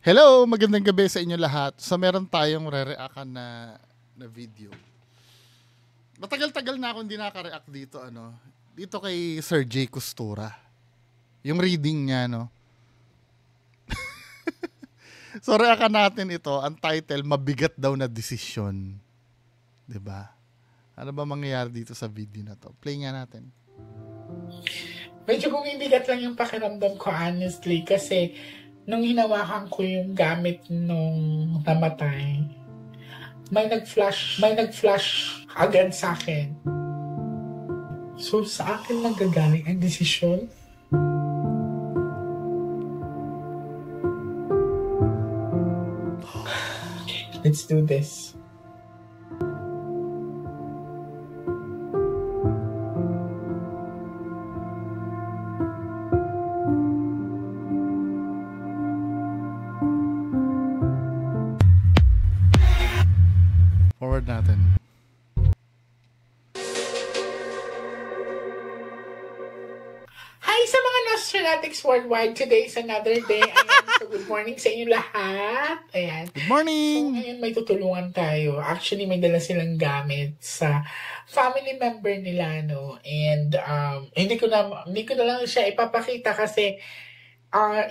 Hello, magandang gabi sa inyo lahat. So meron tayong re-reactan na video. Matagal-tagal na ako hindi naka-react dito dito kay Sir J. Costura. Yung reading niya So reactan natin ito, ang title Mabigat daw na desisyon. 'Di ba? Ano ba mangyayari dito sa video na to? Play nga natin. Medyo bumibigat lang yung pakiramdam ko honestly kasi nung hinawakan ko yung gamit nung namatay, may nag-flash agad sa akin. So sa akin lang gagaling ang desisyon. Let's do this. Forward natin. Hi sa mga Nostranatics worldwide. Today is another day. Ayan, so good morning sa inyo lahat. Ayan. Good morning! So ngayon may tutulungan tayo. Actually may dala silang gamit sa family member nila, no? And hindi ko na lang siya ipapakita kasi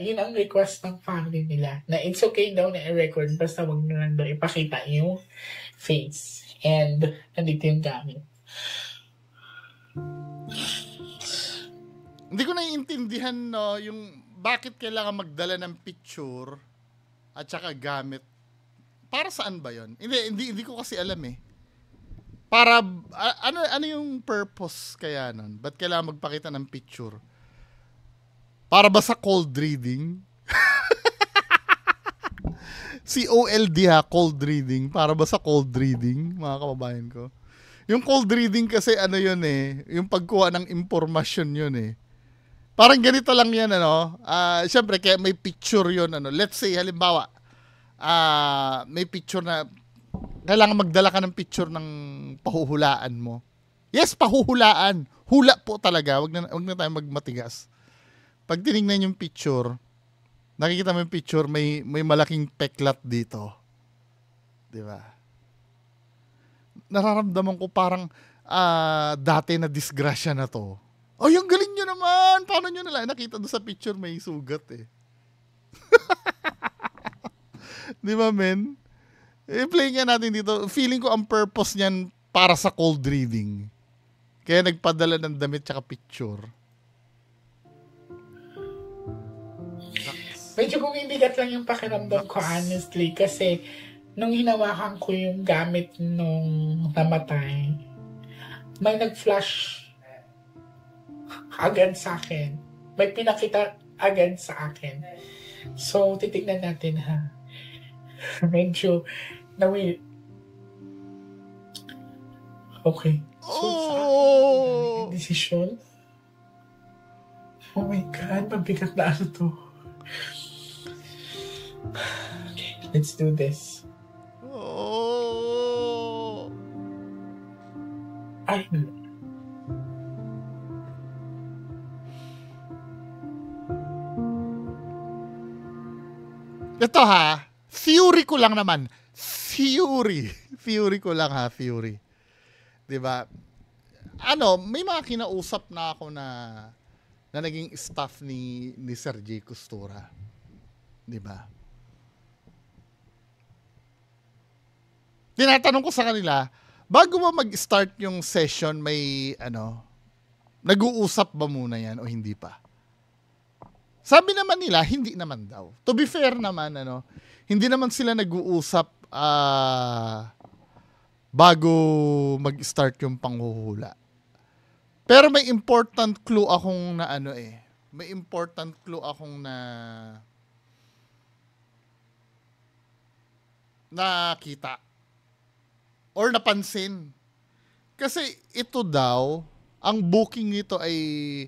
yun ang request ng family nila. Na it's okay daw na i-record basta wag na lang daw ipakita yung face. And nandito yung gamit. Hindi ko naiintindihan yung bakit kailangan magdala ng picture at saka gamit. Para saan ba 'yon? Hindi ko kasi alam eh. Para ano yung purpose kaya nun? Ba't kailangan magpakita ng picture? Para ba sa cold reading? COLD cold reading. Para ba sa cold reading, mga kababayan ko? Yung cold reading kasi yun eh, yung pagkuha ng impormasyon yun eh. Parang ganito lang yan syempre kaya may picture yun Let's say halimbawa, may picture na kailangan magdala ka ng picture ng pahuhulaan mo. Yes, pahuhulaan. Hula po talaga. Wag na tayo magmatigas. Pag tinignan yung picture, nakikita mo yung picture, may malaking peklat dito. 'Di ba? Nararamdaman ko parang dati na disgrasya na to. Ay, ang galing nyo naman! Paano nyo nalang nakita doon sa picture may sugat eh. Di ba, men? I-play nga natin dito. Feeling ko ang purpose niyan para sa cold reading. Kaya nagpadala ng damit tsaka picture. Medyo bumibigat lang yung pakiramdam ko honestly kasi nung hinawakan ko yung gamit nung namatay, may nag-flash agad sa akin. May pinakita agad sa akin. So, titignan natin ha. Medyo okay. So, sa akin yung desisyon. Oh my God, mabigat na to. Okay, let's do this. Oh. Ay, ito theory ko lang naman. Theory ko lang theory. 'Di ba? May mga kinausap na ako na naging staff ni Sir J. Costura. 'Di ba? Tinatanong ko sa kanila, bago ba mag-start yung session, may nag-uusap ba muna yan o hindi pa? Sabi naman nila, hindi naman daw. To be fair naman, hindi naman sila nag-uusap bago mag-start yung panghuhula. Pero may important clue akong may important clue akong nakita or napansin. Kasi ito daw, ang booking nito ay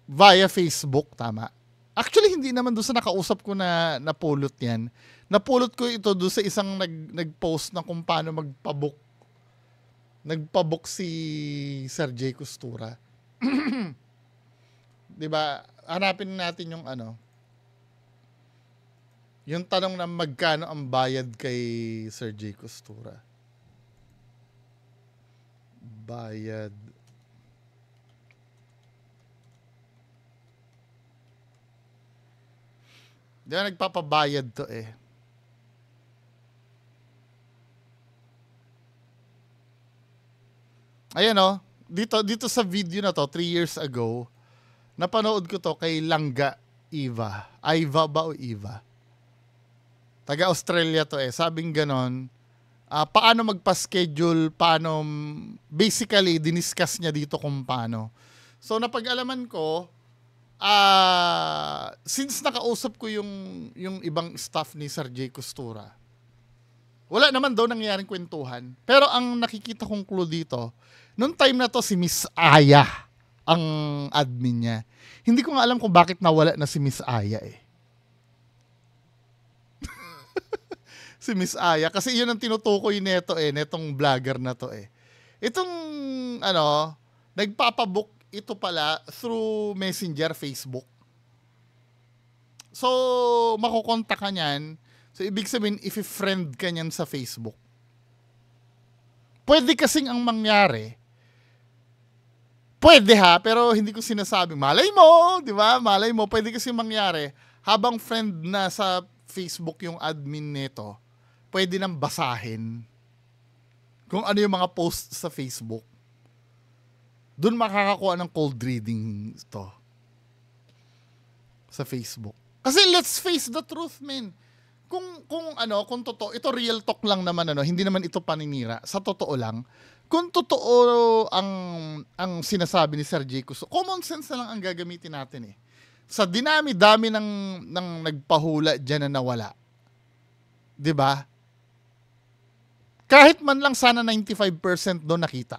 via Facebook, tama? Actually, hindi naman doon sa nakausap ko na napulot yan. Napulot ko ito doon sa isang nag-post na kung paano magpabook. Nagpabook si Sir J. Costura. 'Di ba? Hanapin natin yung Yung tanong na magkano ang bayad kay Sir J. Costura. Bayad. Di ba nagpapabayad to eh. Ayan o. Dito sa video na to, 3 years ago, napanood ko to kay Langga Eva. Iva ba o Eva? Taga-Australia to eh. Sabing ganon, paano magpa-schedule, basically, diniscuss niya dito kung paano. So, napag-alaman ko, since nakausap ko yung ibang staff ni Sir J. Costura, wala naman daw nangyaring kwentuhan. Pero ang nakikita kong clue dito, nung time na to si Miss Aya ang admin niya. Hindi ko nga alam kung bakit nawala na si Miss Aya eh. Si Miss Aya. Kasi yun ang tinutukoy neto eh, netong vlogger na to eh. Itong, nagpapabook ito pala through Messenger, Facebook. So, makukontak ka niyan. So, ibig sabihin, if-friend ka niyan sa Facebook. Pwede kasing ang mangyari. Pwede ha, pero hindi ko sinasabing, malay mo, di ba? Malay mo, pwede kasing mangyari. Habang friend na sa Facebook yung admin nito, pwede nang basahin kung ano yung mga posts sa Facebook. Doon makakakuha ng cold reading to sa Facebook. Kasi let's face the truth, man. Kung totoo, ito real talk lang naman, hindi naman ito paninira. Sa totoo lang, kung totoo ang sinasabi ni Sir J. Costura, common sense na lang ang gagamitin natin eh. Sa dinami-dami ng nagpahula dyan na nawala. 'Di ba? Kahit man lang sana 95% doon nakita.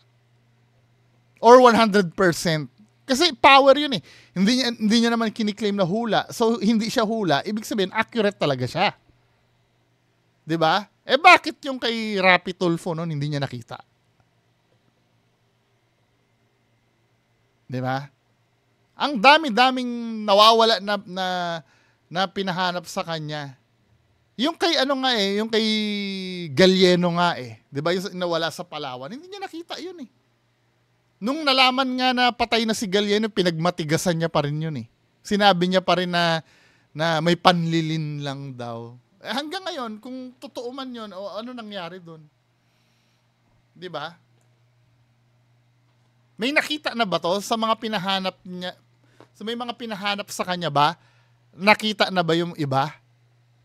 Or 100%. Kasi power yun eh. Hindi niya naman kiniklaim na hula. So, hindi siya hula. Ibig sabihin, accurate talaga siya. 'Di ba? Eh, bakit yung kay Rapi Tulfo noon hindi niya nakita? 'Di ba? Ang dami-daming nawawala na pinahanap sa kanya. Yung kay yung kay Galieno nga eh. 'Di ba yung nawala sa Palawan? Hindi niya nakita yun eh. Nung nalaman nga na patay na si Galieno, pinagmatigasan niya pa rin yun eh. Sinabi niya pa rin na may panlilin lang daw. Hanggang ngayon, kung totoo man yun, o ano nangyari doon? 'Di ba? May nakita na ba to sa mga pinahanap niya? So may mga pinahanap sa kanya ba? Nakita na ba yung iba?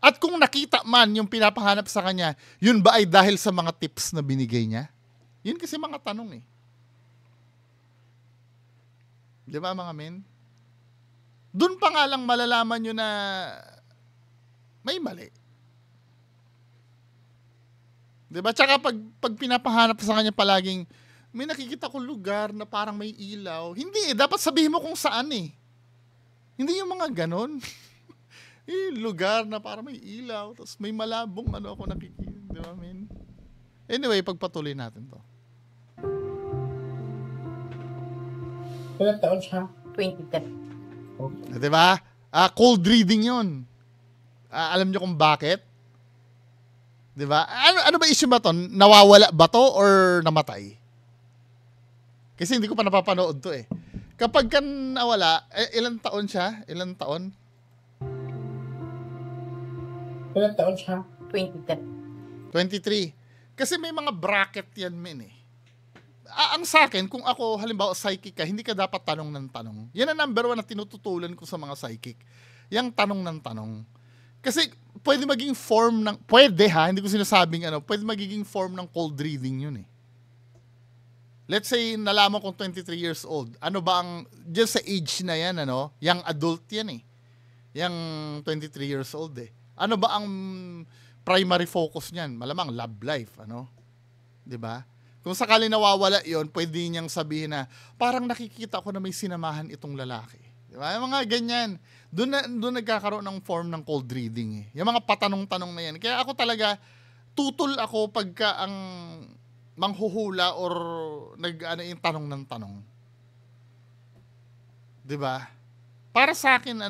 At kung nakita man yung pinapahanap sa kanya, yun ba ay dahil sa mga tips na binigay niya? Yun kasi mga tanong eh. Di ba mga men? Doon pa nga lang malalaman nyo na may mali. Di ba? Tsaka pag pinapahanap sa kanya palaging, may nakikita kong lugar na parang may ilaw. Hindi eh. Dapat sabihin mo kung saan eh. Hindi yung mga ganon. Lugar na parang may ilaw. Tapos may malabong ako nakikita. Di ba, men? Anyway, pagpatuloy natin to. Ilang taon siya? 23. Okay. Di ba? Cold reading yun. Alam nyo kung bakit? Di ba? Ano ba issue ba to? Nawawala ba to or namatay? Kasi hindi ko pa napapanood to eh. Kapag ka nawala, ilang taon siya? Ilang taon? Ilang taon siya? 23. 23. Kasi may mga bracket yan, men eh. Ang sa akin, kung ako, halimbawa, psychic ka, hindi ka dapat tanong ng tanong. Yan ang number 1 na tinututulan ko sa mga psychic. Yang tanong ng tanong. Kasi, pwede maging form ng, hindi ko sinasabing pwede magiging form ng cold reading yun eh. Let's say, nalaman kong 23 years old. Ano ba just sa age na yan, young adult yan eh. Yang 23 years old eh. Ano ba ang primary focus niyan? Malamang love life, 'Di ba? Kung sakali nawawala 'yon, pwede niyang sabihin na parang nakikita ko na may sinamahan itong lalaki. 'Di ba? Yung mga ganyan. Doon nagkakaroon ng form ng cold reading eh. Yung mga patanong-tanong na 'yan. Kaya ako talaga tutol ako pagka ang manghuhula or yung tanong ng tanong. 'Di ba? Para sa akin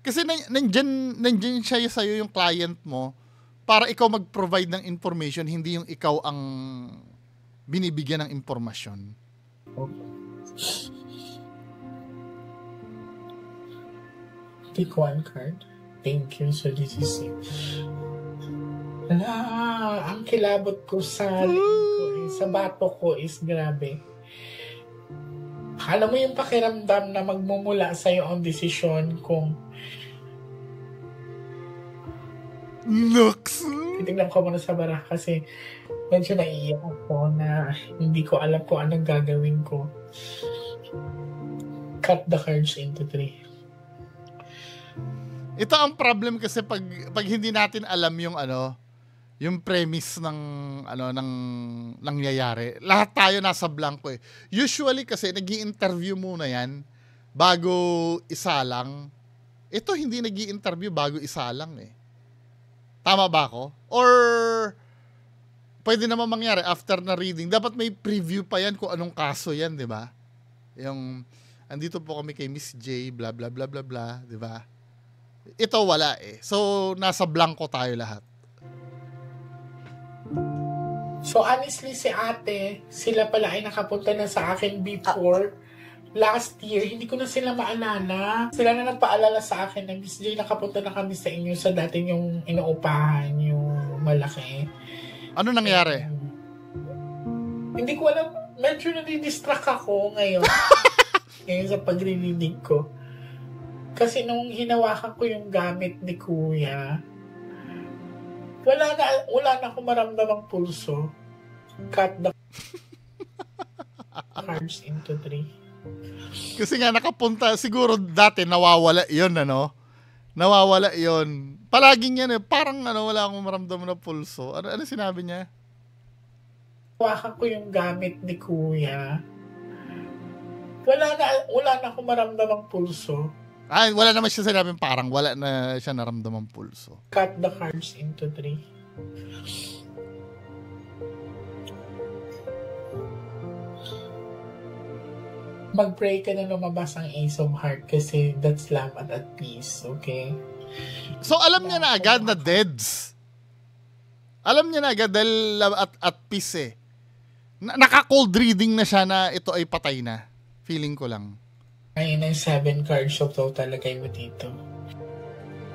Kasi nandyan siya sa'yo yung client mo para ikaw mag-provide ng information, hindi yung ikaw ang binibigyan ng impormasyon. Pick one card. Thank you. So this is it. Ang kilabot ko sa sa bato ko is grabe. Alam mo yung pakiramdam na magmumula sa'yo ang desisyon kung Lux! titignan ko muna sa bara kasi medyo naiiyak ako na hindi ko alam kung anong gagawin ko. Cut the cards into 3. Ito ang problem kasi pag hindi natin alam yung premise ng ng nangyayari. Lahat tayo nasa blanco eh. Usually kasi nag-i-interview muna yan bago isalang. Ito hindi nag-i-interview bago isalang eh. Tama ba ako? Or pwede naman mangyari after na reading. Dapat may preview pa yan kung anong kaso yan, 'di ba? Yung andito po kami kay Miss J, bla bla bla bla bla, 'di ba? Ito wala eh. So nasa blanco tayo lahat. So honestly si ate, sila pala ay nakapunta na sa akin before last year. Hindi ko na sila maalala. Sila na nagpaalala sa akin na Miss J, nakapunta na kami sa inyo sa dating yung inuupahan, yung malaki. Ano nangyari? Hindi ko alam. Medyo nadidistract ako ngayon. Ngayon sa pagre-reading ko. Kasi nung hinawakan ko yung gamit ni Kuya, wala na akong maramdamang pulso. Cut the cards into 3. Kasi nga nakapunta, siguro dati nawawala yun, Nawawala yun. Palaging yan eh. Parang wala akong maramdaman na pulso. Ano sinabi niya? Hinawakan ko yung gamit ni Kuya. Wala na akong maramdamang pulso. Wala naman siya sinabing parang wala na siya naramdamang pulso. Cut the cards into 3. Mag-pray ka na lumabas ang Ace of Heart kasi that's love at peace, okay? So alam niya na agad na deads. Alam niya na agad dahil love at peace eh. Naka-cold reading na siya na ito ay patay na. Feeling ko lang. Ayun ang 7 cards of total lagay mo dito.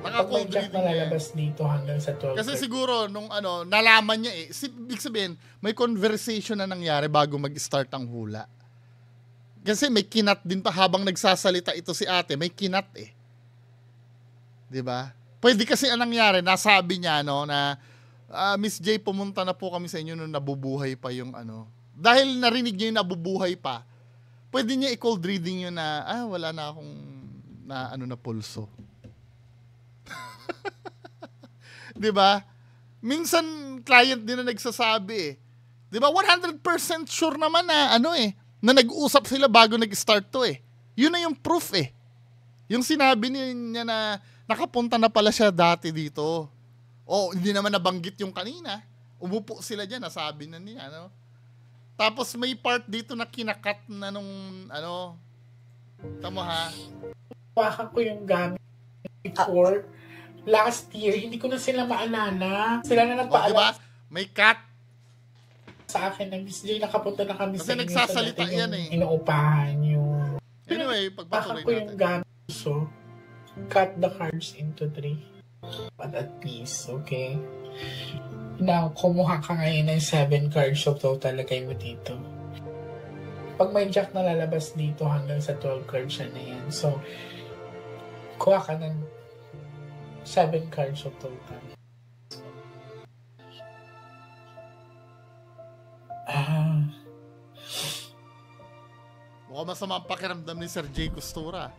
Pag may jack na lalabas dito hanggang sa 12. Kasi siguro nung nalaman niya eh. Ibig sabihin, may conversation na nangyari bago mag-start ang hula. Kasi may kinat din pa habang nagsasalita ito si ate. May kinat eh. 'Di ba? Pwede kasi ang nangyari, nasabi niya na Miss J, pumunta na po kami sa inyo nung nabubuhay pa yung Dahil narinig niya yung nabubuhay pa, pwede niya i-cold reading yun na, wala na akong na pulso. 'Di ba? Minsan client din na nagsasabi eh. 'Di ba? 100% sure naman na na nag-usap sila bago nag-start to eh. Yun na yung proof eh. Yung sinabi niya na nakapunta na pala siya dati dito. Hindi naman nabanggit yung kanina. Umupo sila dyan, nasabi na niya, Tapos may part dito na kinakat na nung, tamo ha? Hawakan ko yung gamit before last year. Hindi ko na sila maalala. Sila na nagpaalala. Diba? May cut. Sa akin na Miss J, nakapunta na kami kasi sa inyo nagsasalita sa yan eh. Inuupahan yung... Anyway, pagpatuloy ko yung gamit. So, cut the cards into 3. At peace, okay? Now, kumuha ka ngayon ng 7 cards of total. Lagay mo dito. Pag may jack na lalabas dito hanggang sa 12 cards na yan. So, kuha ka ng 7 cards of total. Mukhang masama ang pakiramdam ni Sir J. Costura.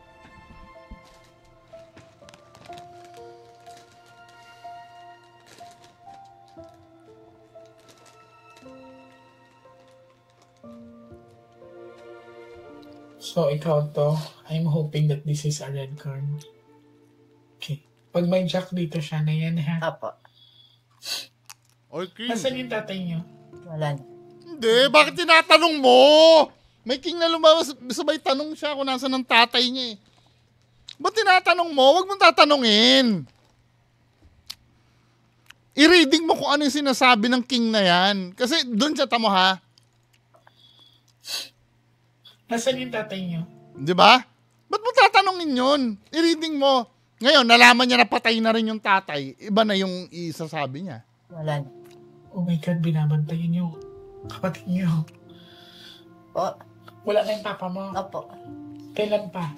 So, ikaw to, I'm hoping that this is a red card. Okay. Pag may jack dito siya na yan, ha? Apo. Okay. Nasaan yung tatay niyo? Wala na. Hindi, bakit tinatanong mo? May king na lumabas, sabay tanong siya kung nasa ng tatay niya eh. Ba't tinatanong mo? Huwag mong tatanungin. I-reading mo kung ano yung sinasabi ng king na yan. Kasi doon siya, tamo ha. Nasaan yung tatay niyo? Di ba? Ba't mo tatanungin yun? I-reading mo. Ngayon, nalaman niya na patay na rin yung tatay. Iba na yung isasabi niya. Wala. Oh my God, binabantayan niyo. Kapatid niyo. Po. Wala na yung papa mo. Opo. Kailan pa?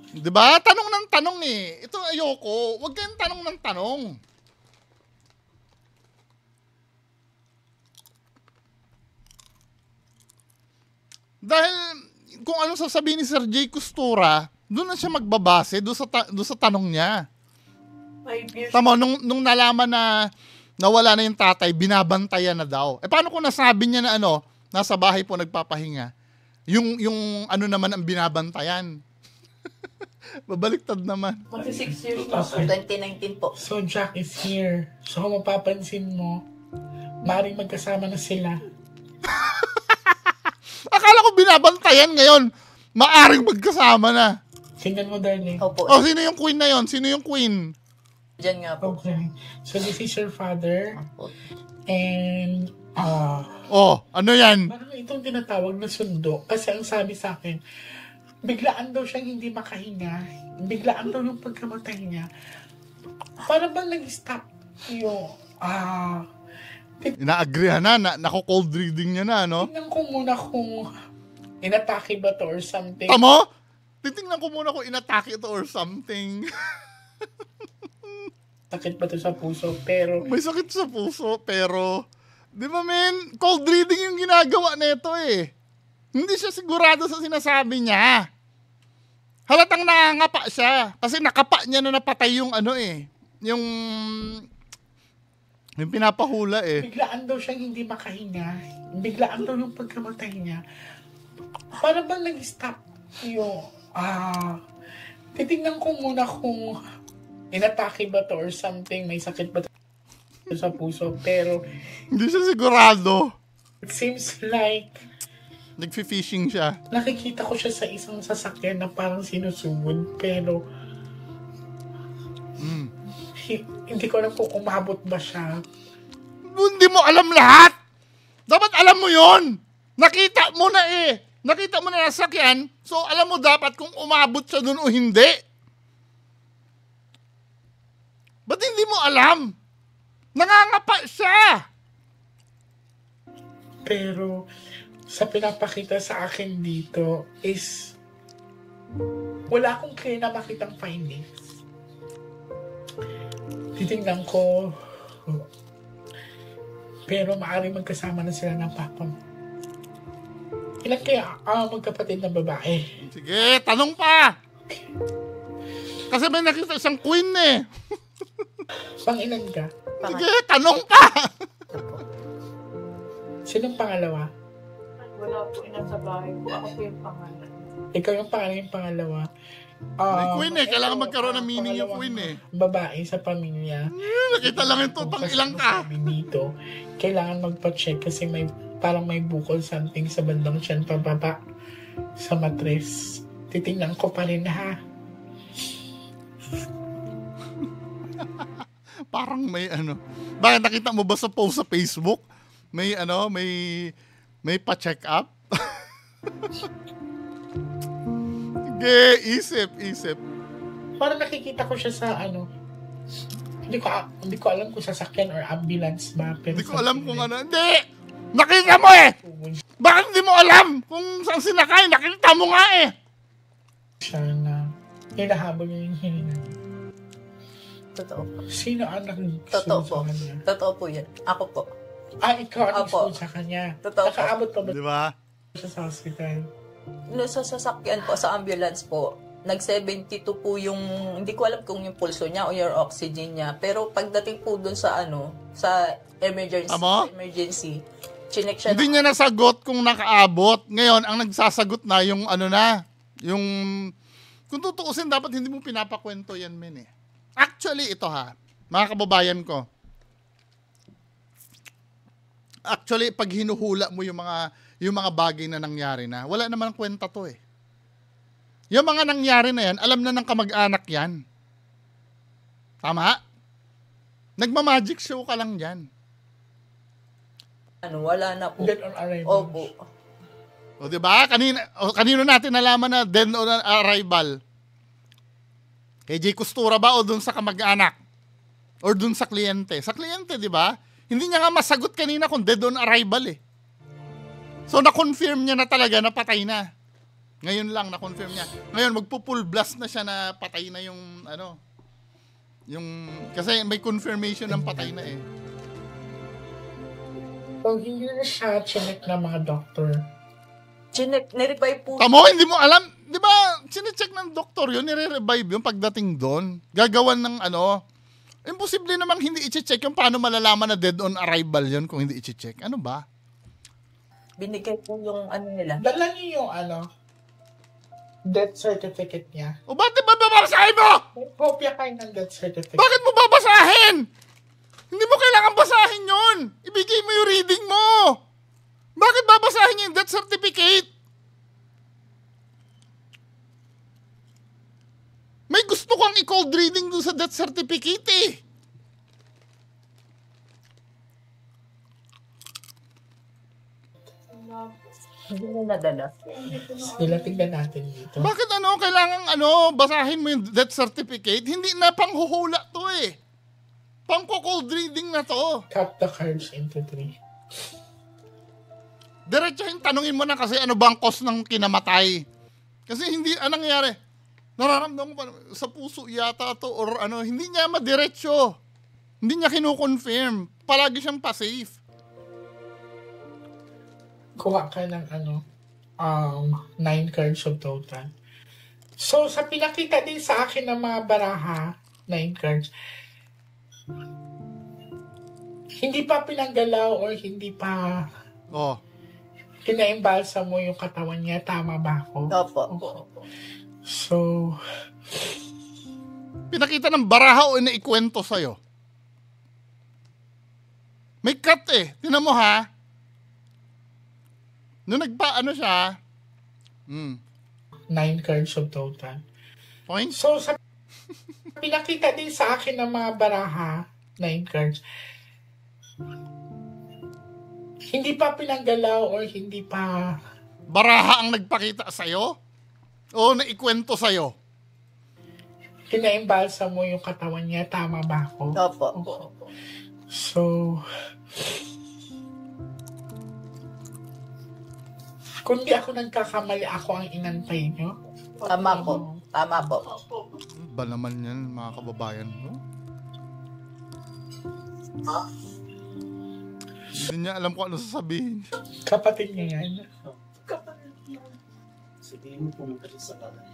Di ba? Tanong ng tanong eh. Ito ayoko. Huwag kayong tanong ng tanong. Dahil kung anong sasabihin ni Sir Jay Costura, doon na siya magbabase doon sa tanong niya. Tama, nung nalaman na nawala na yung tatay, binabantayan na daw. Paano kung nasabi niya na nasa bahay po nagpapahinga? Yung ano naman ang binabantayan? Babaliktad naman. 6 years po. 2019 po. So Jack is here. So kung mapapansin mo, maaaring magkasama na sila. Akala ko binabantayan ngayon. Maaring magkasama na. Tingnan mo, darling. Opo. Oh, sino yung queen na yon? Sino yung queen? Diyan nga po. Okay. So this is your father. Opo. And, Oh, ano yan? parang itong tinatawag na sundo. Kasi ang sabi sa akin, biglaan daw siyang hindi makahinga. Biglaan daw yung pagkamatay niya. Para bang nag-stop yung, Ina-agreehan na nako-cold reading niya na, no? tingnan ko muna kung inatake ba to or something. Tamo? Titingnan ko muna kung inatake ito or something. Sakit ba to sa puso? Pero, May sakit sa puso, pero... Di ba, men? Cold reading yung ginagawa nito eh. Hindi siya sigurado sa sinasabi niya. Halatang nangangapa siya. Kasi nakapa niya na napatay yung Yung pinapahula eh. biglaan daw siyang hindi makahinga. Biglaan daw yung pagkamatay niya. Para bang nag-stop yung, titingnan ko muna kung inatake ba to or something, may sakit ba to sa puso. Pero, Hindi siya sigurado. it seems like, Nagfi-fishing siya. nakikita ko siya sa isang sasakyan na parang sinusugod. Pero, hindi ko alam kung umabot ba siya. Hindi mo alam lahat. Dapat alam mo yon. Nakita mo na eh. Nakita mo na nasakyan. So, alam mo dapat kung umabot siya dun o hindi. Ba't hindi mo alam? Nangangapa siya. Pero, sa pinapakita sa akin dito is, wala akong clear na makitang findings. Titingnan ko, pero maaaring magkasama na sila ng papa mo. Ilan kaya magkapatid na babae? Sige, tanong pa. Kasi may nakita siyang queen eh. Pang-ilan ka? Sige, tanong pa. Sinong pangalawa? Wala po, nasa bahay po. Ako po yung pangalan. Ikaw yung pangalan, yung pangalawa. May queen eh. Kailangan ito, magkaroon ng meaning yung pangalawang queen eh. Babae sa pamilya. Nakita lang ito. Pang ilang ka. Sabi dito, kailangan magpa-check kasi parang may bukol something sa bandang tiyan pababa sa matres. Titingnan ko pa rin ha. Parang may Bakit nakita mo ba sa post sa Facebook? May may pa-check up? Sige, isip. Parang nakikita ko siya sa hindi ko alam kung sasakyan or ambulance ba. Pero Hindi ko alam kung ano. Hindi! Nakita mo eh! Bakit hindi mo alam kung saan sinakay? Nakita mo nga eh! siya na hinahabol niya yung hininga. Totoo po. Sino ang Totoo nagsusunod po. sa kanya? Totoo po yan. Ako po. Ikaw ang Opo. nagsusunod sa kanya. Totoo po. Nakaabot pa ba Di ba? siya sa hospital? No, sa sasakyan po, sa ambulance po, nag-72 po yung, hindi ko alam kung yung pulso niya o yung oxygen niya. Pero pagdating po dun sa sa emergency, Tama? chinek siya. Hindi niya nasagot kung nakaabot. Ngayon, ang nagsasagot na yung yung kung tutuusin, dapat hindi mo pinapakwento yan, men eh. Actually, ito mga kababayan ko. Actually, pag hinuhula mo yung mga bagay na nangyari na, wala naman kwenta to eh. Yung mga nangyari na yan, alam na ng kamag-anak yan. Tama? Nagma-magic show ka lang dyan. Wala na po. Dead on arrival. Opo. O diba? Kanino natin nalaman na dead on arrival? Kay Jay Costura ba o dun sa kamag-anak? Or dun sa kliyente? Sa kliyente, di ba? Hindi niya nga masagot kanina kung dead on arrival eh. So na-confirm niya na talaga na patay na. Ngayon lang na-confirm niya. Ngayon magpo-full blast na siya na patay na yung kasi may confirmation ng patay na eh. So, hindi na siya chinek ng mga doktor. Nirevive po. Tamo, hindi mo alam. Di ba, sinecheck ng doktor yun, nire-revive yung pagdating doon. Gagawan ng imposible namang hindi i-check yung paano malalaman na dead on arrival yun kung hindi i-check. Ano ba? Binigay po yung nila. Dala niyo yung death certificate niya. O bakit ba babasahin mo? May kopya kayo ng death certificate. Bakit mo babasahin? Hindi mo kailangan basahin yun. Ibigay mo yung reading mo. Bakit babasahin yung death certificate? May gusto kang i-cold reading dun sa death certificate eh. Hindi na nadala. Sila tignan natin dito. Bakit kailangan basahin mo yung death certificate? Hindi na panghuhula to eh. Pangko-cold reading na to. Cut the cards into 3. Diretsahin, tanungin mo na kasi ano bang cause ng kinamatay. Kasi hindi, anong nangyari? Nararamdaman ko pa, sa puso yata to or hindi niya madiretso. Hindi niya kinukonfirm. Palagi siyang pa-safe. Kuha ka ng 9 cards of total. So, sa pinakita din sa akin ng mga baraha, 9 cards, hindi pa pinanggalaw or hindi pa kinaimbalsa mo yung katawan niya. Tama ba ako? Opo. So, pinakita ng baraha o inaikwento sa'yo? May cut eh. Tinan mo ha. Nung siya, 9 cards of total. Points? So, sa pinakita din sa akin ng mga baraha, 9 cards, hindi pa pinanggalaw or hindi pa... Baraha ang nagpakita sa'yo? O naikwento sa'yo? Kinaimbalsa mo yung katawan niya. Tama ba ako? Opo. So, kung di ako nagkakamali, ako ang inantay nyo. Tama po. Ba naman yan, mga kababayan mo? Hindi niya alam kung ano sasabihin. Kapatid niya yan. Sabihin mo pumunta rin sa bahay.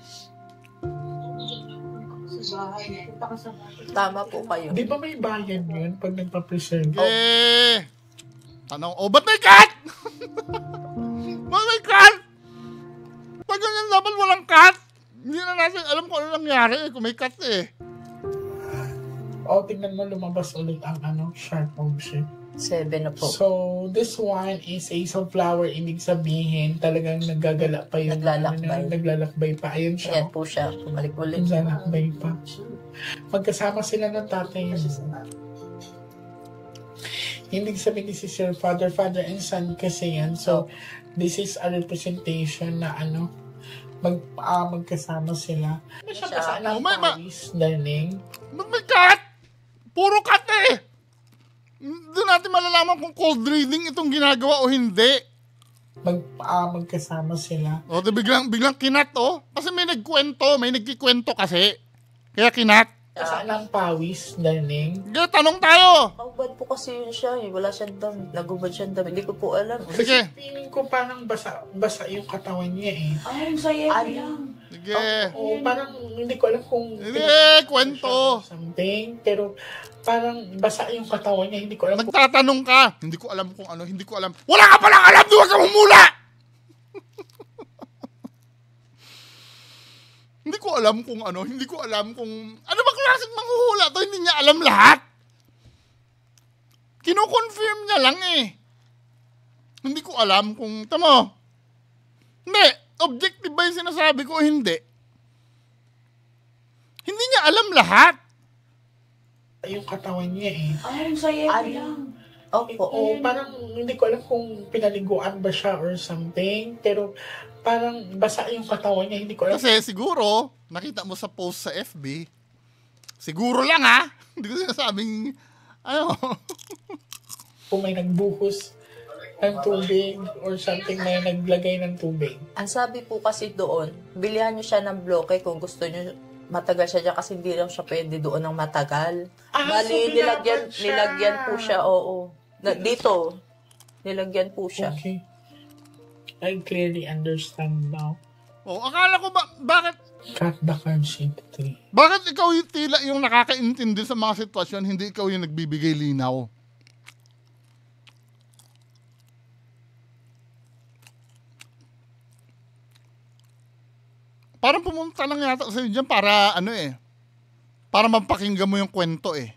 Tama po kayo. Di ba may bayan yun pag nagpa-preserve? Tanong, ba't may cut? Ba't may cut? Pag ganyan dapat walang cut. Hindi na natin alam kung ano nangyari kung may cut eh. Tingnan mo lumabas ulit ang sharp object. 7 na po. So, this one is Ace of Flower. Ibig sabihin, talagang naggagala pa yung... Naglalakbay pa. Ayun siya. Ayan po siya. Bumalik ulit. Naglalakbay pa. Magkasama sila ng tatay. Ibig sabihin, this is your father and son kasi yan. So, this is a representation na magkasama sila. Ano siya basa ng pawis, darling? Ba't may cut? Puro cut eh! Doon natin malalaman kung cold reading itong ginagawa o hindi. Magkasama sila. Biglang kinat Kasi may nagkikwento kasi. Kaya kinat. Saan ang pawis, darling? Tanong tayo! Naubad po kasi yun siya. Wala siyang dami. Nagubad siyang dami. Hindi ko po alam. Sige. Feeling ko parang basa yung katawan niya eh. Ang saya lang. Sige. Parang hindi ko alam kung... Hindi, kwento. Something, pero parang basa yung katawan niya. Hindi ko alam kung... Nagtatanong ka. Hindi ko alam kung ano. Hindi ko alam. Wala ka palang alam! Huwag kang humula! Hindi ko alam kung ano. Hindi ko alam kung... Ano ba klaseng manghuhula to? Hindi niya alam lahat. Kino-confirm niya lang eh. Hindi ko alam kung... Tamo. Hindi. Objective ba yung sinasabi ko? Hindi. Hindi niya alam lahat. Yung katawan niya eh. Ang saya Ano? lang. Opo. Oo, parang hindi ko alam kung pinaliguan ba siya or something. Pero parang basa yung katawan niya. Hindi ko alam. Kasi siguro, nakita mo sa post sa FB, siguro lang ha, hindi ko sinasabing, ano, Kung may nagbuhos ng tubig or something, may naglagay ng tubig. Ang sabi po kasi doon, bilihan niyo siya ng bloke kung gusto niyo matagal siya dyan kasi hindi lang siya pwede doon ng matagal. Ah, so Bali, binabad siya. nilagyan po siya, oo. Dito, nilagyan po siya. Okay. I clearly understand now. oh, akala ko bakit Cut the card sheet 3. Bakit ikaw yung tila yung nakakaintindi sa mga sitwasyon, hindi ikaw yung nagbibigay linaw? Parang pumunta lang yata sa'yo dyan para ano eh, para mapakinggan mo yung kwento eh.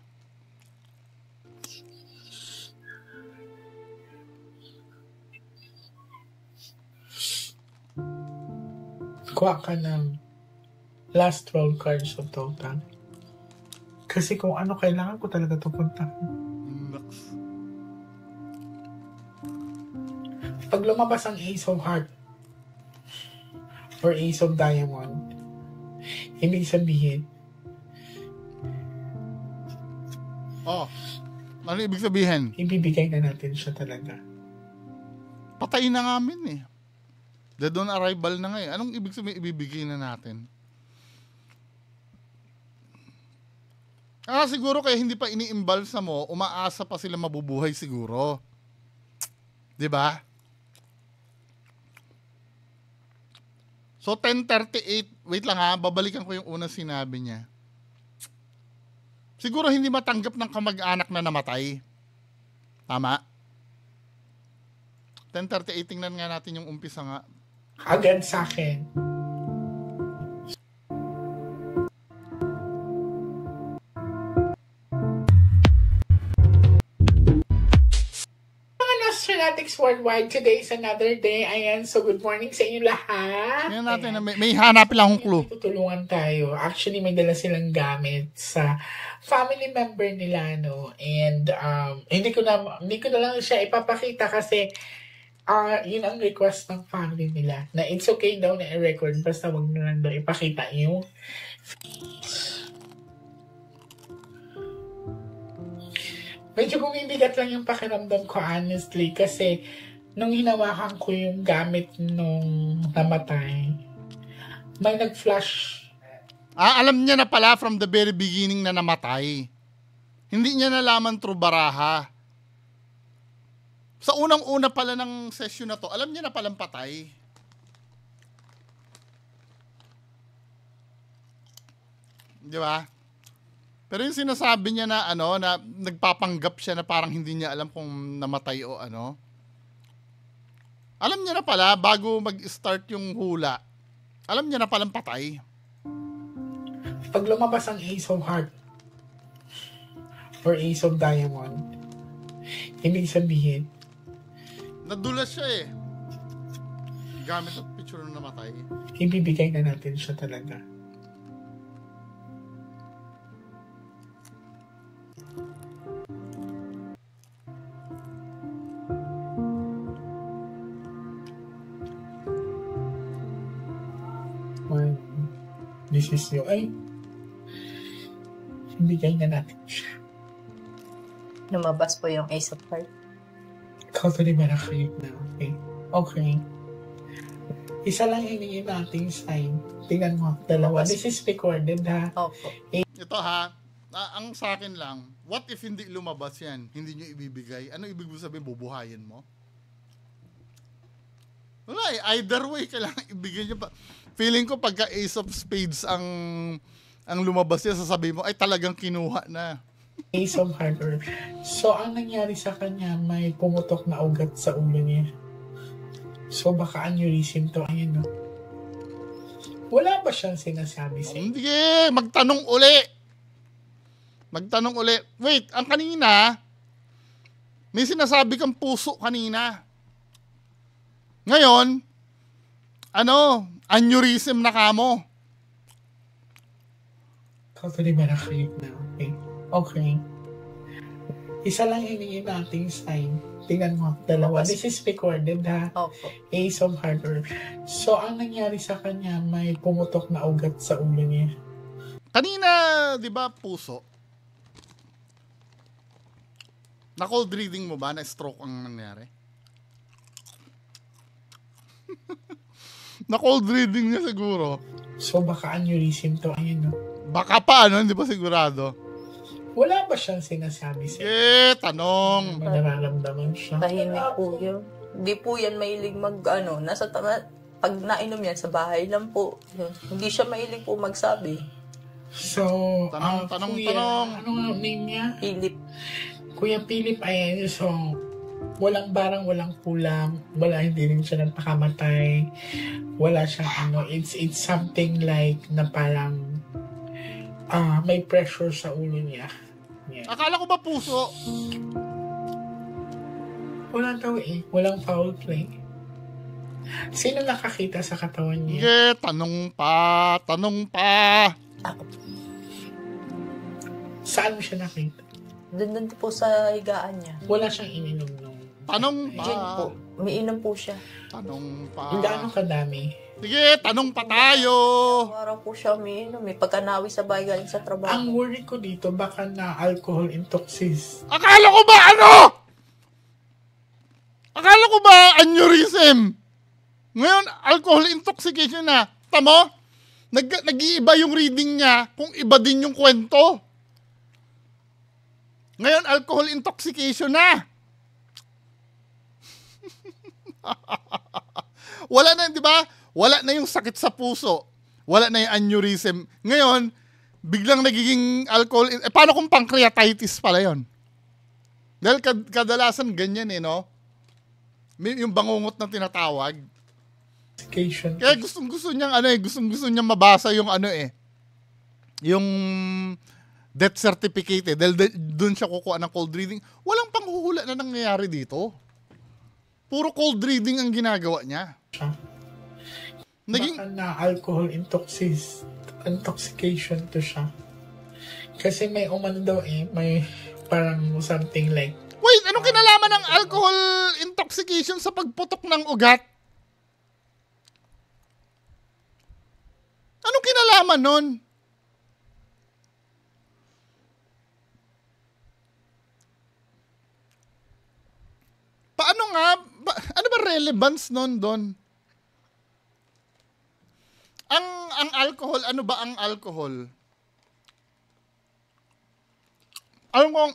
Kuha ka ng last 12 cards of total. Kasi kung ano, kailangan ko talaga ito puntahan. Naks. Pag lumabas ang Ace of Heart or Ace of Diamond, ibig sabihin, Oh, ano ibig sabihin? ibibigay na natin siya talaga. Patay na nga min eh. Dead on arrival na nga eh. Anong ibig sabihin ibibigay na natin? Siguro kaya hindi pa iniimbalsa mo, umaasa pa sila mabubuhay siguro. 'Di ba? So 10:38, wait lang ha, babalikan ko yung unang sinabi niya. Siguro hindi matanggap ng kamag-anak na namatay. Tama? 10:38, tingnan nga natin yung umpisa nga. Agad sa akin. Mga Nostranatics Worldwide, today is another day. Ayan, so good morning sa inyo lahat. Tingnan natin na Ayan. may hanapin lang akong clue. Tutulungan tayo. Actually, may dala silang gamit sa family member nila, no? And hindi ko na lang siya ipapakita kasi yun ang request ng family nila. Na it's okay daw na i-record basta wag na lang daw ipakita yung medyo bumibigat lang yung pakiramdam ko honestly kasi nung hinawakan ko yung gamit nung namatay, may nag-flash. Alam niya na pala from the very beginning na namatay. Hindi niya nalaman through baraha. Sa unang-una pala ng session na to, alam niya na palang patay. Di ba? Pero yung sinasabi niya na na nagpapanggap siya na parang hindi niya alam kung namatay o ano. Alam niya na pala bago mag-start yung hula. Alam niya na palang patay. Pag lumabas ang Ace of Heart or Ace of Diamond, ibig sabihin, Nadulas siya eh. Gamit ang picture ng namatay. ibibigay na natin siya talaga. This is you. Ay, ibigay na natin siya. Lumabas po yung Ace of Hearts. Totally manakayot na. Okay. Okay. Isa lang hingin nating sign. Tingnan mo, dalawa. This is recorded ha. Opo. Ito ha, ang sa akin lang, what if hindi lumabas yan? Hindi nyo ibibigay? Ano ibig sabihin, bubuhayin mo? Wala eh, either way, kailangan ibigay nyo pa. Feeling ko pagka Ace of Spades ang lumabas niya, sasabihin mo, ay talagang kinuha na. Ace of Hearts. So, ang nangyari sa kanya, may pumutok na ugat sa ulo niya. So, baka aneurysm to. Ayun, no? Wala ba siyang sinasabi sa Hindi, magtanong uli. Wait, ang kanina, may sinasabi kang puso kanina. Ngayon, aneurysm na kamo. Totally ba nakayip na? Okay. Okay. Isa lang hingin nating sign. Tingnan mo, dalawa. This is recorded ha. Opo. Ace of Hearts. So, ang nangyari sa kanya, may pumutok na ugat sa ulo niya. Kanina, di ba, puso? Na-cold reading mo ba? Na-stroke ang nangyari? Na-cold reading niya siguro. So, baka aneurysm to. Ayun, no? Baka pa, ano? Hindi pa sigurado. Wala ba siyang sinasabi sa'yo? Tanong. May nararamdaman siya. Tahimik po yun. Hindi po yan mahilig nasa pag nainom yan sa bahay lang po. Yun. Hindi siya mahilig po magsabi. So, Tanong. Ano nga name niya? Philip. Kuya Philip, ayan, so, walang barang, walang kulang, hindi rin siya nagpakamatay, wala siyang it's something like na parang may pressure sa ulo niya. Yeah. Akala ko ba puso? Wala daw walang foul play. Sino nakakita sa katawan niya? Tanong pa. Saan mo siya nakita? Doon po sa higaan niya. Wala siyang ininom nung... Tanong pa. Gin po. Umiinom po siya. Tanong pa. Gaano kadami? Sige, tanong pa tayo. Araw po siya umiinom. Pagkanawi sa bahay galing sa trabaho. Ang worry ko dito, baka na alcohol intoxicity. Akala ko ba Akala ko ba aneurysm? Ngayon, alcohol intoxication na. Tamo? Nag-iiba yung reading niya kung iba din yung kwento. Ngayon, alcohol intoxication na. Wala na, di ba? Wala na yung sakit sa puso. Wala na yung aneurysm. Ngayon, biglang nagiging alcohol... paano kung pancreatitis pala yon? Dahil kadalasan ganyan no? Yung bangungot na tinatawag. Kaya gustong-gusto niyang gustong-gusto niyang mabasa yung yung death certificate dahil doon siya kukuha ng cold reading. Walang panghuhula na nangyayari dito. Puro cold reading ang ginagawa niya. Baka na alcohol intoxication to siya. Kasi may umano daw may parang something like... Wait, anong kinalaman ng alcohol intoxication sa pagputok ng ugat? Anong kinalaman nun? Paano nga? Ano ba relevance nun doon? Ang alcohol, ano ba ang alcohol? Alam ko,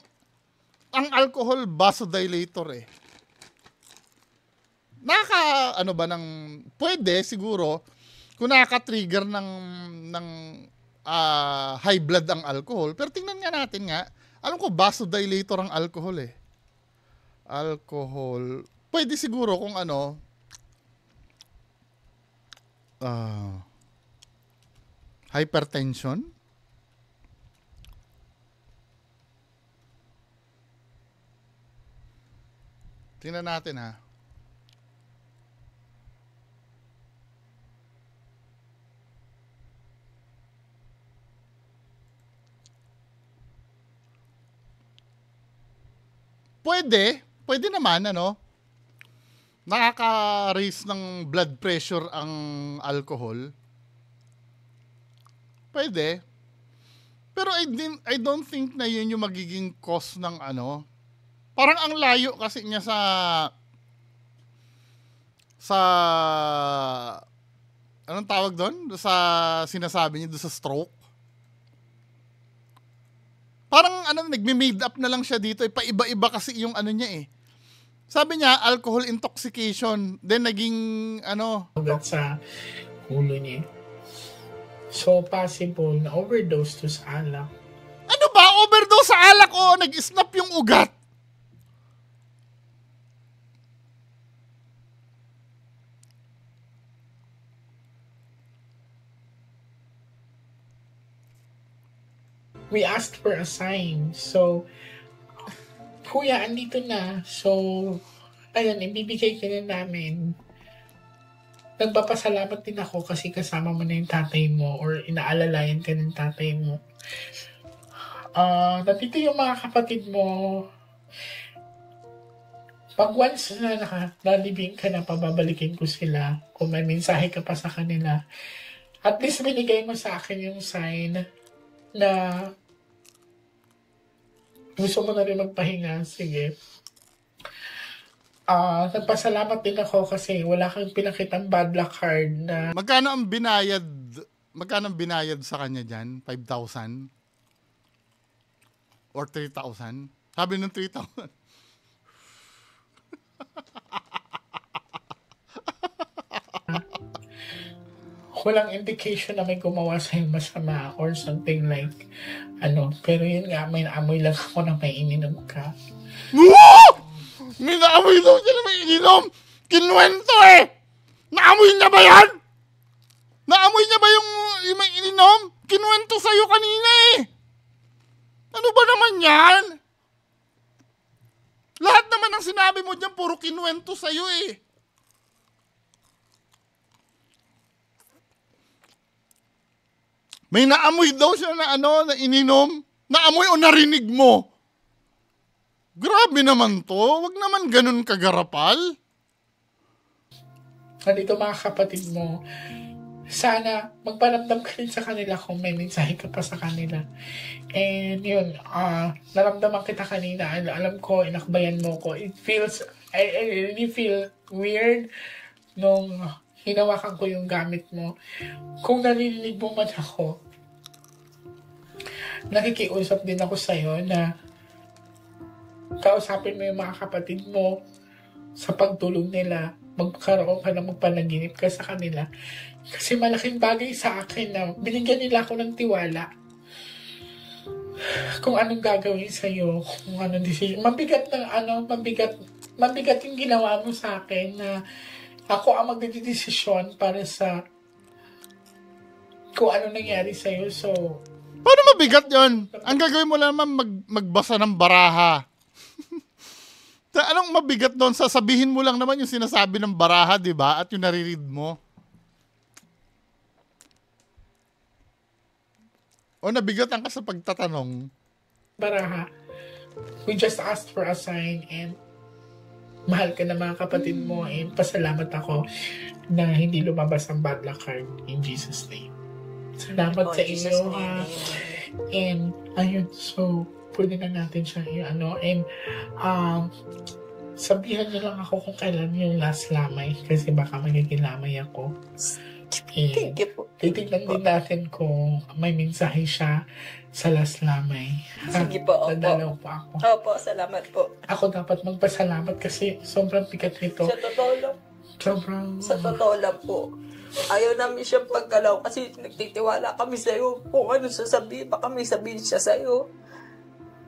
ang alcohol vasodilator pwede siguro kung nakaka-trigger ng high blood ang alcohol. Pero tingnan nga natin alam ko vasodilator ang alcohol Alcohol. Pwede siguro kung hypertension. Tingnan natin Pwede naman, nakaka-raise ng blood pressure ang alcohol. Pwede. Pero I don't think na yun yung magiging cause ng Parang ang layo kasi niya sa anong tawag doon? Sa sinasabi niya doon sa stroke. Parang nagme-made up na lang siya dito. Paiba-iba kasi yung niya Sabi niya, alcohol intoxication. Then naging ugat sa ulo niya. So, possible na overdose to sa alak. Ano ba? Overdose sa alak o nag-snap yung ugat? We asked for a sign. So, kuya, andito na. So, ayun, ibibigay ka na namin. nagpapasalamat din ako kasi kasama mo na yung tatay mo or inaalalayan ka ng tatay mo. Nandito yung mga kapatid mo. Pag once na nalibing ka na, pababalikin ko sila. Kung may mensahe ka pa sa kanila. At least binigay mo sa akin yung sign na gusto mo na rin magpahinga. Sige. Nagpasalamat din ako kasi wala kang pinakitang bad luck card na... Magkano ang binayad sa kanya dyan? 5,000? Or 3,000? Sabi ng 3,000. Walang indication na may gumawa sa'yo masama or something like pero yun nga, may naamoy lang ako na may ininom ka. May naamoy daw siya na may ininom! Kinwento eh! Naamoy niya ba yan? Naamoy niya ba yung may ininom? Kinwento sa'yo kanina eh! Ano ba naman yan? Lahat naman ng sinabi mo dyan, puro kinwento sa'yo eh. May naamoy daw siya na na ininom. Naamoy o narinig mo? Grabe naman to. Wag naman ganun kagarapal. Nandito mga kapatid mo, sana magparamdam ka rin sa kanila kung may mensahe ka pa sa kanila. And yun, naramdaman kita kanina. Alam ko, inakbayan mo ko. I really feel weird nung hinawakan ko yung gamit mo. Kung narinig mo man ako, nakikiusap din ako sa'yo na kausapin mo yung mga kapatid mo sa pagtulog nila. Magkaroon ka na magpanaginip ka sa kanila. Kasi malaking bagay sa akin na binigyan nila ako ng tiwala. Kung anong gagawin sa'yo, kung anong decision. Mabigat yung ginawa mo sa akin na ako ang magdedesisyon para sa kung ano nangyari sa'yo. So, paano mabigat yon? Ang gagawin mo lang naman magbasa ng baraha. Anong mabigat doon? Sasabihin mo lang naman yung sinasabi ng baraha, di ba? At yung nariread mo. O nabigatan ka sa pagtatanong? Baraha, we just asked for a sign and mahal ka na mga kapatid mo and pasalamat ako na hindi lumabas ang bad luck card in Jesus' name. Salamat sa inyo ha. And ayun, so pwede na natin siya and sabihan niyo lang ako kung kailan yung last lamay kasi baka magiging lamay ako. Thank you po. Titignan din natin kung may mensahe siya sa last lamay. Sige po, opo. Dadalaw po ako. Opo, salamat po. Ako dapat magpasalamat kasi sobrang bigat nito. Sa totoo lang. Sa totoo lang po. Ayaw namin siyang paggalaw kasi nagtitiwala kami sa'yo. Kung ano sasabihin, baka may sabihin siya sa'yo.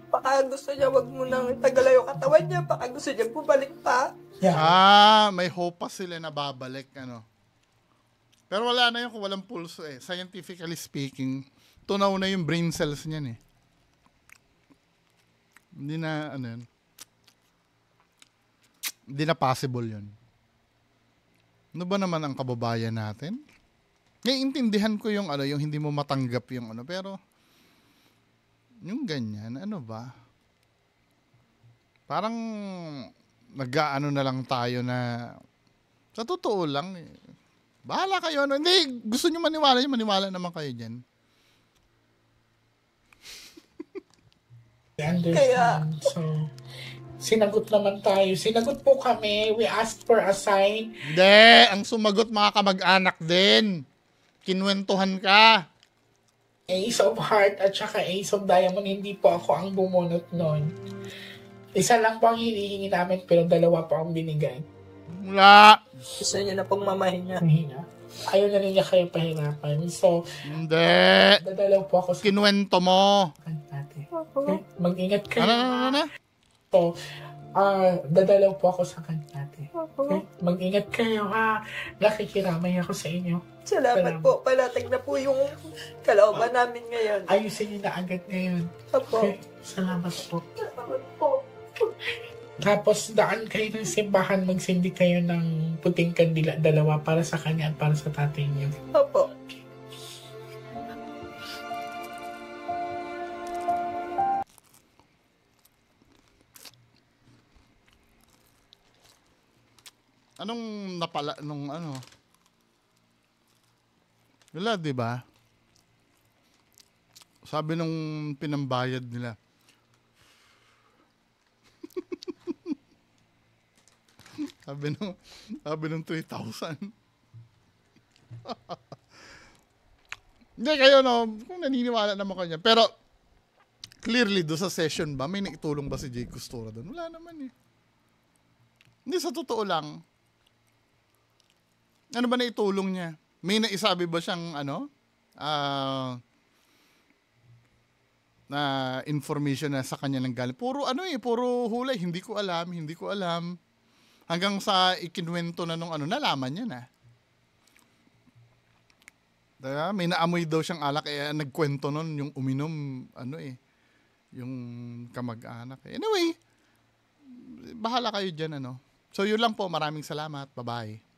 Baka gusto niya wag mo nang itagalaw yung katawan niya. Baka gusto niya bumalik pa. Yeah. May hope pa sila na babalik, Pero wala na yun kung walang pulso eh. Scientifically speaking, tunaw na yung brain cells niyan eh. Hindi na, yun. Hindi na possible yun. Ano ba naman ang kababayan natin? Intindihan ko yung yung hindi mo matanggap yung pero yung ganyan, ba? Parang nag-aano na lang tayo na sa totoo lang bahala kayo. Hindi, gusto nyo maniwala naman kayo dyan. Kaya, so, sinagot naman tayo. Sinagot po kami. We asked for a sign. Hindi, ang sumagot mga kamag-anak din. Kinwentuhan ka. Ace of Heart at saka Ace of Diamond, hindi po ako ang bumunot nun. Isa lang po ang hinihingi namin pero dalawa po ang binigay. Wala. Gusto niya na pong mamahinga. Ayaw na rin niya kayo pahirapan. So, hindi. dadalaw po ako sa kinwento mo. Okay? Mag-ingat kayo. Ano? So, dadalaw po ako sa kantate. Okay? Mag-ingat kayo ha. Nakikiramay ako sa inyo. Salamat po. Palatag na po yung kalooban namin ngayon. Ayusin niyo na agad ngayon. Opo. Okay? Salamat po. Salamat po. Tapos daan kayo ng simbahan, magsindi kayo ng puting kandila, dalawa para sa kanya at para sa tatay niyo. Opo. Anong napala nung ano? Wala, di ba? Sabi nung pinambayad nila. sabi nung 3,000. Hindi kayo no, kung naniniwala naman kanya. Pero clearly do sa session ba may naitulong ba si Jay Costura doon? Wala naman eh. Hindi, sa totoo lang. Ano ba naitulong niya? May naisabi ba siyang ano? Na information na sa kanya nang galing. Puro ano eh, puro hulay. Hindi ko alam. Hanggang sa ikinwento na nung ano, nalaman niya na. Diba? May naamoy daw siyang alak, nagkwento nun yung uminom, ano eh, yung kamag-anak. Anyway, bahala kayo dyan, ano. So yun lang po, maraming salamat. Bye-bye.